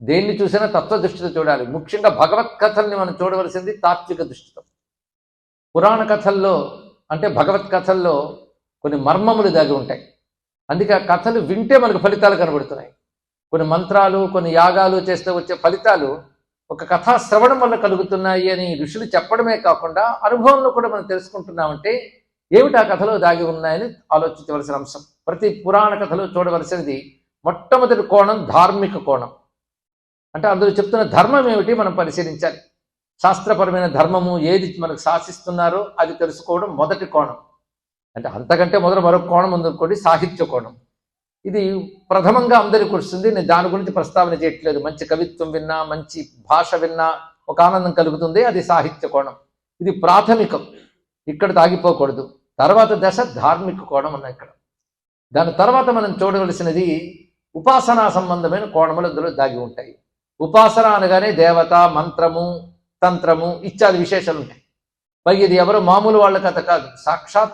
దేన్ని చూసినా తత్వ దృష్టితో చూడాలి. ముఖ్యంగా భగవత్ కథల్ని మనం చూడవలసింది తాత్విక దృష్టితో. పురాణ కథల్లో అంటే భగవత్ కథల్లో కొన్ని మర్మములు దాగి ఉంటాయి. అందుకే ఆ కథలు వింటే మనకు ఫలితాలు కనబడుతున్నాయి. కొన్ని మంత్రాలు, కొన్ని యాగాలు చేస్తే వచ్చే ఫలితాలు ఒక కథా శ్రవణం వల్ల కలుగుతున్నాయి అని ఋషులు చెప్పడమే కాకుండా అనుభవంలో కూడా మనం తెలుసుకుంటున్నామంటే ఏమిటి ఆ కథలో దాగి ఉన్నాయని ఆలోచించవలసిన అంశం. ప్రతి పురాణ కథలో చూడవలసినది మొట్టమొదటి కోణం ధార్మిక కోణం. అంటే అందులో చెప్తున్న ధర్మం ఏమిటి మనం పరిశీలించాలి. శాస్త్రపరమైన ధర్మము ఏది మనకు శాసిస్తున్నారో అది తెలుసుకోవడం మొదటి కోణం. అంటే అంతకంటే మొదలు మరొక కోణం ఉందనుకోండి, సాహిత్య కోణం. ఇది ప్రథమంగా అందరికి వస్తుంది. నేను దాని గురించి ప్రస్తావన చేయట్లేదు. మంచి కవిత్వం విన్నా, మంచి భాష విన్నా ఒక ఆనందం కలుగుతుంది, అది సాహిత్య కోణం. ఇది ప్రాథమికం, ఇక్కడ తాగిపోకూడదు. తర్వాత దశ ధార్మిక కోణం అన్న ఇక్కడ. దాని తర్వాత మనం చూడవలసినది ఉపాసనా సంబంధమైన కోణములు అందులో దాగి ఉంటాయి. ఉపాసన అనగానే దేవత, మంత్రము, తంత్రము ఇత్యాది విశేషాలు ఉంటాయి. పైగా ఇది ఎవరో మామూలు వాళ్ళ కథ కాదు, సాక్షాత్